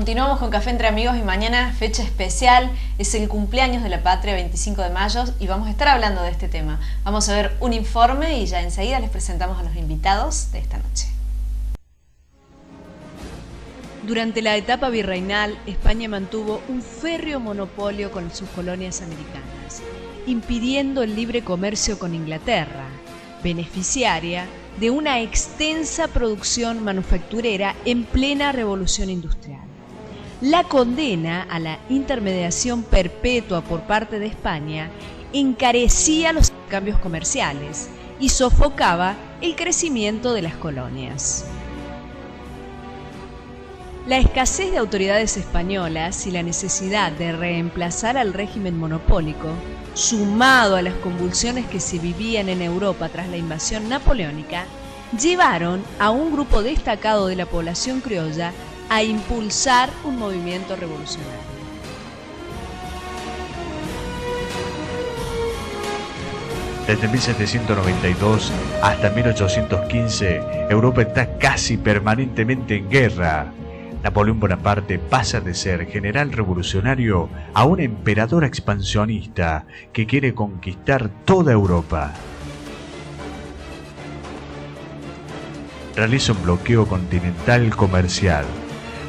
Continuamos con Café entre Amigos y mañana, fecha especial, es el cumpleaños de la patria, 25 de mayo, y vamos a estar hablando de este tema. Vamos a ver un informe y ya enseguida les presentamos a los invitados de esta noche. Durante la etapa virreinal, España mantuvo un férreo monopolio con sus colonias americanas, impidiendo el libre comercio con Inglaterra, beneficiaria de una extensa producción manufacturera en plena revolución industrial. La condena a la intermediación perpetua por parte de España encarecía los cambios comerciales y sofocaba el crecimiento de las colonias. La escasez de autoridades españolas y la necesidad de reemplazar al régimen monopólico, sumado a las convulsiones que se vivían en Europa tras la invasión napoleónica, llevaron a un grupo destacado de la población criolla a impulsar un movimiento revolucionario. Desde 1792 hasta 1815, Europa está casi permanentemente en guerra. Napoleón Bonaparte pasa de ser general revolucionario a un emperador expansionista que quiere conquistar toda Europa. Realiza un bloqueo continental comercial.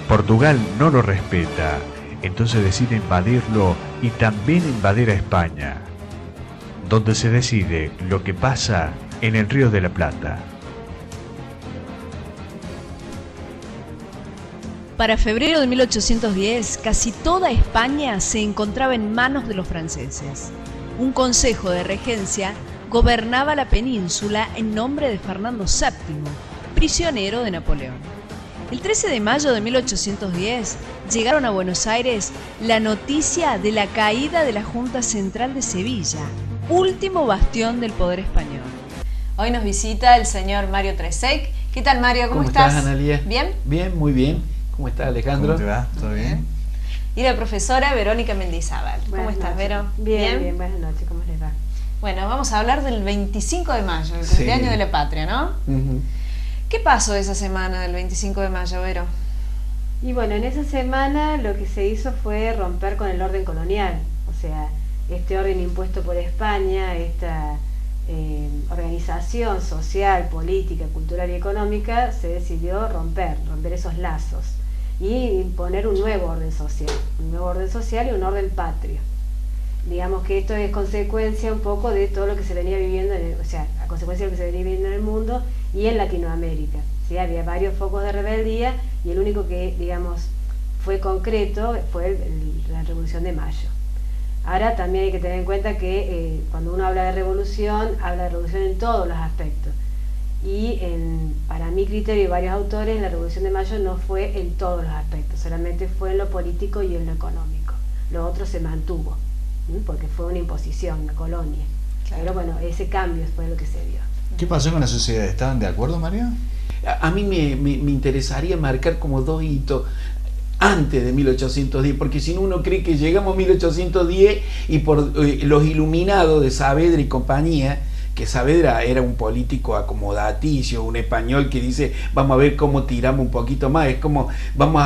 Portugal no lo respeta, entonces decide invadirlo y también invadir a España, donde se decide lo que pasa en el Río de la Plata. Para febrero de 1810, casi toda España se encontraba en manos de los franceses. Un consejo de regencia gobernaba la península en nombre de Fernando VII, prisionero de Napoleón. El 13 de mayo de 1810 llegaron a Buenos Aires la noticia de la caída de la Junta Central de Sevilla, último bastión del poder español. Hoy nos visita el señor Mario Tresec. ¿Qué tal, Mario? ¿Cómo estás? Analía? ¿Bien? Bien, muy bien. ¿Cómo estás, Alejandro? ¿Cómo te va? ¿Todo bien? Y la profesora Verónica Mendizábal. ¿Cómo estás, Vero? Bien, buenas noches, ¿cómo les va? Bueno, vamos a hablar del 25 de mayo, el cumpleaños de la patria, ¿no? ¿Qué pasó esa semana del 25 de mayo, Vero? Y bueno, en esa semana lo que se hizo fue romper con el orden colonial, o sea, este orden impuesto por España, esta organización social, política, cultural y económica, se decidió romper esos lazos y imponer un nuevo orden social y un orden patrio. Digamos que esto es consecuencia un poco de todo lo que se venía viviendo, a consecuencia de lo que se venía viviendo en el mundo y en Latinoamérica. ¿Sí? Había varios focos de rebeldía y el único que, digamos, fue concreto fue la Revolución de Mayo. Ahora también hay que tener en cuenta que cuando uno habla de revolución en todos los aspectos. Y para mi criterio y varios autores, la Revolución de Mayo no fue en todos los aspectos, solamente fue en lo político y en lo económico. Lo otro se mantuvo, porque fue una imposición, una colonia. Claro. Pero bueno, ese cambio fue lo que se dio. ¿Qué pasó con la sociedad? ¿Estaban de acuerdo, Mario? A mí me interesaría marcar como dos hitos antes de 1810, porque si no uno cree que llegamos a 1810 y por los iluminados de Saavedra y compañía, que Saavedra era un político acomodaticio, un español que dice vamos a ver cómo tiramos un poquito más, es como vamos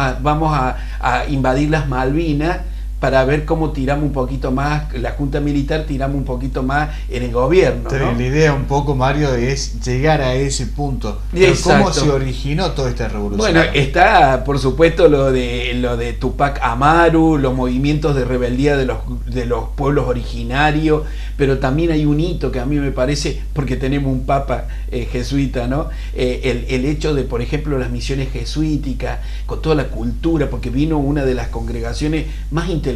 a invadir las Malvinas para ver cómo tiramos un poquito más, la Junta Militar tiramos un poquito más en el gobierno, ¿no? La idea un poco, Mario, es llegar a ese punto. ¿Cómo se originó toda esta revolución? Bueno, está por supuesto lo de Tupac Amaru, los movimientos de rebeldía de los pueblos originarios, pero también hay un hito que a mí me parece, porque tenemos un papa jesuita, ¿no? El hecho de, por ejemplo, las misiones jesuíticas, con toda la cultura, porque vino una de las congregaciones más intelectuales,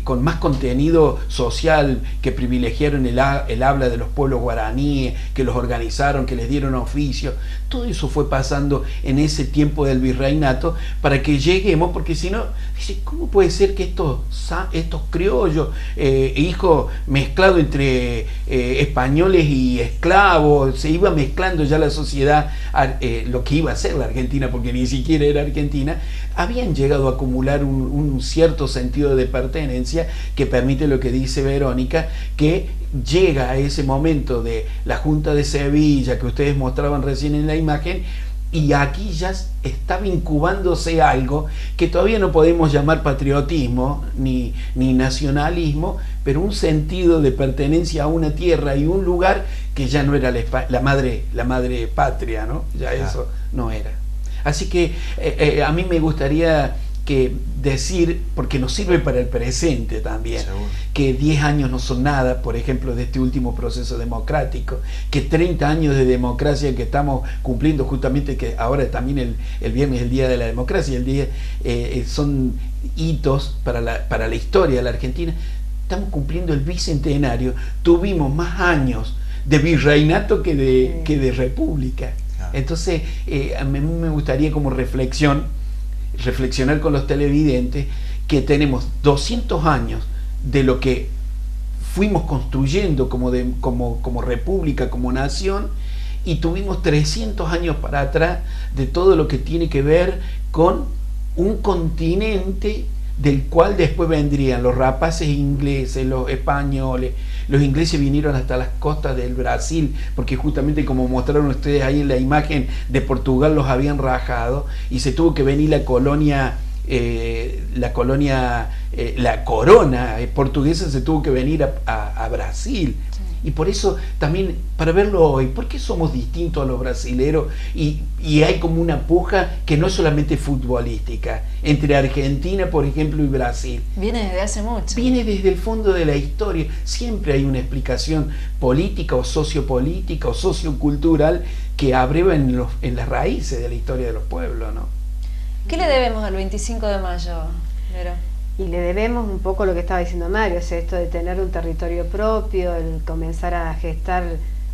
con más contenido social, que privilegiaron el habla de los pueblos guaraníes, que los organizaron, que les dieron oficio. Todo eso fue pasando en ese tiempo del virreinato para que lleguemos, porque si no, dice, ¿cómo puede ser que estos criollos, hijos mezclados entre españoles y esclavos, se iba mezclando ya la sociedad, lo que iba a ser la Argentina, porque ni siquiera era Argentina, habían llegado a acumular un cierto sentido de pertenencia que permite lo que dice Verónica, que llega a ese momento de la Junta de Sevilla que ustedes mostraban recién en la imagen, Y aquí ya estaba incubándose algo que todavía no podemos llamar patriotismo ni nacionalismo, pero un sentido de pertenencia a una tierra y un lugar que ya no era la madre patria, ¿no? Ya eso no era. Así que a mí me gustaría decir, porque nos sirve para el presente también, que 10 años no son nada, por ejemplo, de este último proceso democrático, que 30 años de democracia que estamos cumpliendo, justamente que ahora también el viernes es el Día de la Democracia, son hitos para la historia de la Argentina. Estamos cumpliendo el bicentenario, tuvimos más años de virreinato que de república. Entonces, a mí me gustaría como reflexionar con los televidentes que tenemos 200 años de lo que fuimos construyendo como república, como nación, y tuvimos 300 años para atrás de todo lo que tiene que ver con un continente del cual después vendrían los rapaces ingleses, los españoles. Los ingleses vinieron hasta las costas del Brasil, porque justamente como mostraron ustedes ahí en la imagen, de Portugal los habían rajado y se tuvo que venir la corona portuguesa se tuvo que venir a Brasil. Y por eso también, para verlo hoy, ¿por qué somos distintos a los brasileros? Y hay como una puja que no es solamente futbolística, entre Argentina, por ejemplo, y Brasil. Viene desde hace mucho. Viene desde el fondo de la historia. Siempre hay una explicación política o sociopolítica o sociocultural que abreva en las raíces de la historia de los pueblos, ¿no? ¿Qué le debemos al 25 de mayo, Vero? Y le debemos un poco lo que estaba diciendo Mario, o sea, esto de tener un territorio propio, el comenzar a gestar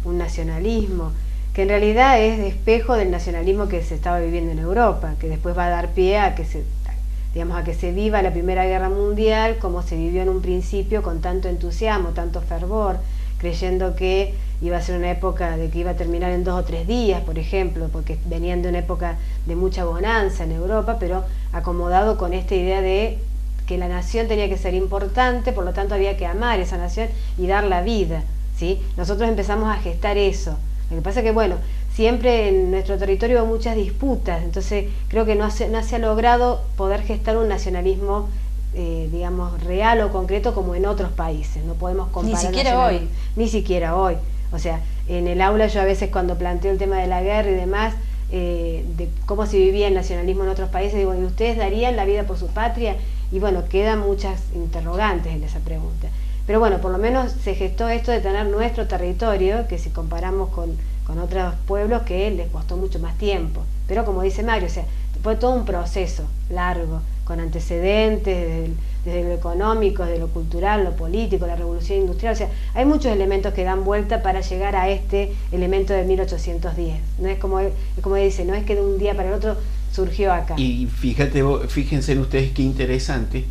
un nacionalismo, que en realidad es espejo del nacionalismo que se estaba viviendo en Europa, que después va a dar pie a que se viva la Primera Guerra Mundial como se vivió en un principio, con tanto entusiasmo, tanto fervor, creyendo que iba a ser una época de que iba a terminar en 2 o 3 días, por ejemplo, porque venían de una época de mucha bonanza en Europa, pero acomodado con esta idea de que la nación tenía que ser importante, por lo tanto había que amar esa nación y dar la vida, ¿sí? Nosotros empezamos a gestar eso. Lo que pasa es que, bueno, siempre en nuestro territorio hubo muchas disputas, entonces creo que no se ha logrado poder gestar un nacionalismo, digamos, real o concreto como en otros países. No podemos comparar. Ni siquiera hoy. O sea, en el aula yo a veces cuando planteo el tema de la guerra y demás, de cómo se vivía el nacionalismo en otros países, digo, ¿y ustedes darían la vida por su patria? Y bueno, quedan muchas interrogantes en esa pregunta. Pero bueno, por lo menos se gestó esto de tener nuestro territorio, que si comparamos con otros pueblos que les costó mucho más tiempo. Pero como dice Mario, o sea, fue todo un proceso largo, con antecedentes desde lo económico, desde lo cultural, lo político, la revolución industrial. O sea, hay muchos elementos que dan vuelta para llegar a este elemento de 1810. No es como dice, no es que de un día para el otro surgió acá. Y fíjense ustedes qué interesante,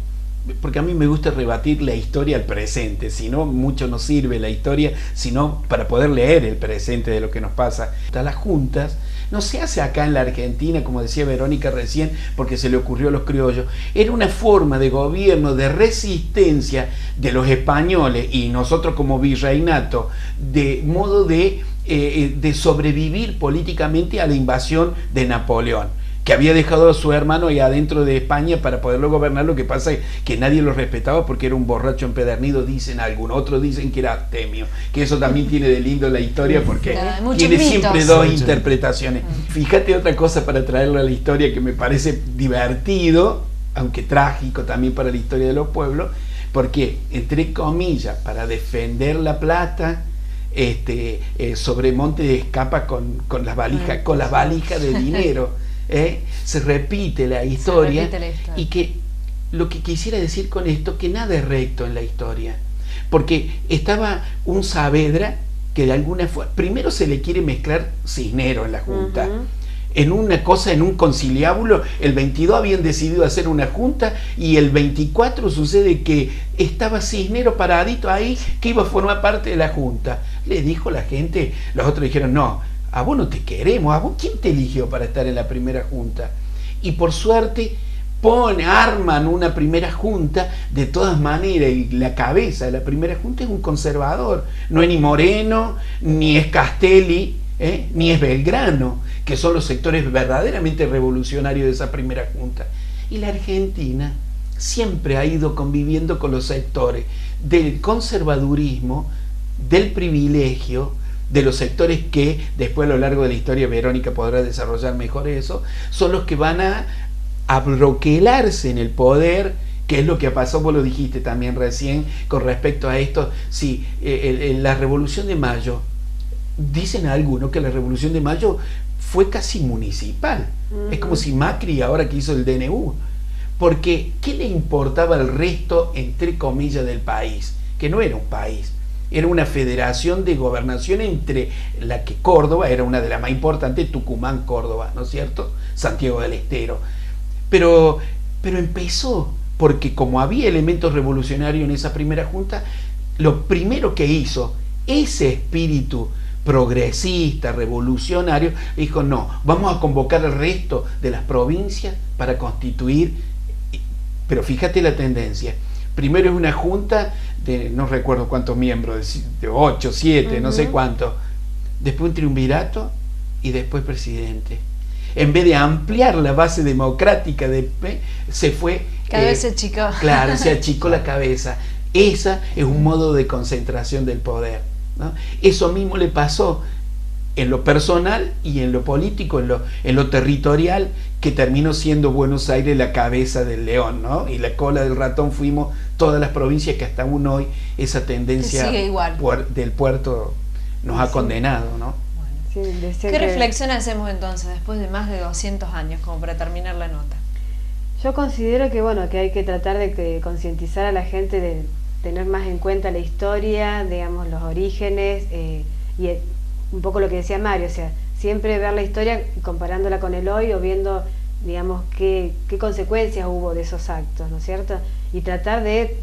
porque a mí me gusta rebatir la historia al presente, si no mucho nos sirve la historia, sino para poder leer el presente de lo que nos pasa. Las juntas no se hace acá en la Argentina, como decía Verónica recién, porque se le ocurrió a los criollos. Era una forma de gobierno, de resistencia de los españoles y nosotros como virreinato, de modo de sobrevivir políticamente a la invasión de Napoleón, que había dejado a su hermano ahí adentro de España para poderlo gobernar. Lo que pasa es que nadie lo respetaba porque era un borracho empedernido, dicen algunos, otros dicen que era Artemio, que eso también tiene de lindo la historia porque tiene siempre dos interpretaciones. Fíjate otra cosa para traerlo a la historia que me parece divertido, aunque trágico también para la historia de los pueblos, porque entre comillas, para defender La Plata, Sobremonte escapa con las valijas de dinero. Se repite la historia, y que lo que quisiera decir con esto, que nada es recto en la historia, porque estaba un Saavedra que de alguna forma, primero se le quiere mezclar Cisneros en la junta, en un conciliábulo. El 22 habían decidido hacer una junta y el 24 sucede que estaba Cisneros paradito ahí, que iba a formar parte de la junta. Le dijo la gente, los otros dijeron, no, a vos no te queremos, a vos ¿quién te eligió para estar en la primera junta? Y por suerte arman una primera junta, de todas maneras, y la cabeza de la primera junta es un conservador, no es ni Moreno, ni es Castelli, ni es Belgrano, que son los sectores verdaderamente revolucionarios de esa primera junta. Y la Argentina siempre ha ido conviviendo con los sectores del conservadurismo, del privilegio, de los sectores que después a lo largo de la historia Verónica podrá desarrollar mejor eso, son los que van a abroquelarse en el poder, que es lo que pasó, vos lo dijiste también recién con respecto a esto. Sí, la Revolución de Mayo, dicen algunos que la Revolución de Mayo fue casi municipal. Es como si Macri ahora que hizo el DNU, porque ¿qué le importaba al resto, entre comillas, del país? Que no era un país, era una federación de gobernación, entre la que Córdoba era una de las más importantes, Tucumán, Córdoba, ¿no es cierto? Santiago del Estero. Pero empezó, porque como había elementos revolucionarios en esa primera junta, lo primero que hizo ese espíritu progresista, revolucionario, dijo: no, vamos a convocar al resto de las provincias para constituir. Pero fíjate la tendencia. Primero es una junta de no recuerdo cuántos miembros, de 8, 7, no sé cuántos. Después un triunvirato y después presidente. En vez de ampliar la base democrática, se fue... Cada vez se achicó. Claro, se achicó la cabeza. Esa es un modo de concentración del poder, ¿no? Eso mismo le pasó en lo personal y en lo político, en lo territorial, que terminó siendo Buenos Aires la cabeza del león, ¿no? Y la cola del ratón fuimos todas las provincias, que hasta aún hoy esa tendencia del puerto nos ha condenado, ¿no? Sí, ¿Qué reflexión hacemos entonces después de más de 200 años, como para terminar la nota? Yo considero que bueno, que hay que tratar de concientizar a la gente, de tener más en cuenta la historia, digamos, los orígenes, y un poco lo que decía Mario, o sea, siempre ver la historia comparándola con el hoy, o viendo, digamos, qué consecuencias hubo de esos actos, ¿no es cierto? Y tratar de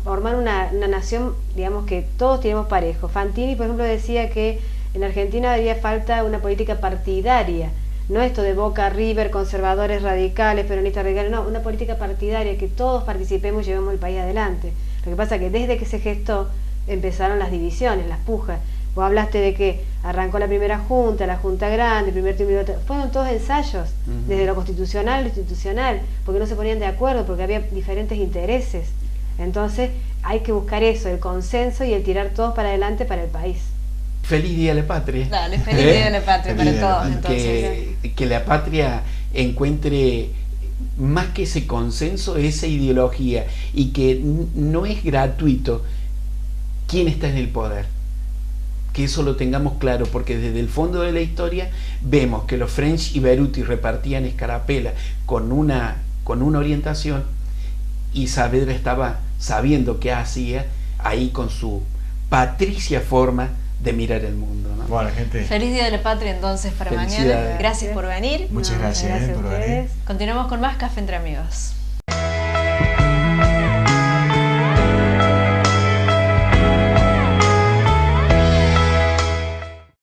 formar una nación, digamos, que todos tenemos parejo. Fantini, por ejemplo, decía que en Argentina había falta una política partidaria, no esto de Boca, River, conservadores radicales, peronistas radicales, no, una política partidaria, que todos participemos y llevemos el país adelante. Lo que pasa es que desde que se gestó empezaron las divisiones, las pujas. Vos hablaste de que arrancó la primera junta, la junta grande, el primer triunvirato, fueron todos ensayos, desde lo constitucional a lo institucional, porque no se ponían de acuerdo, porque había diferentes intereses. Entonces hay que buscar eso, el consenso y el tirar todos para adelante para el país. Feliz Día de la Patria. Dale, feliz Día de la Patria para todos. Entonces, que la patria encuentre más que ese consenso, esa ideología, y que no es gratuito quién está en el poder. Que eso lo tengamos claro, porque desde el fondo de la historia vemos que los French y Beruti repartían escarapela con una orientación, y Saavedra estaba sabiendo qué hacía ahí con su patricia forma de mirar el mundo, ¿no? Bueno, gente. Feliz Día de la Patria entonces para mañana. Gracias por venir. Muchas gracias por venir. Continuamos con más Café Entre Amigos.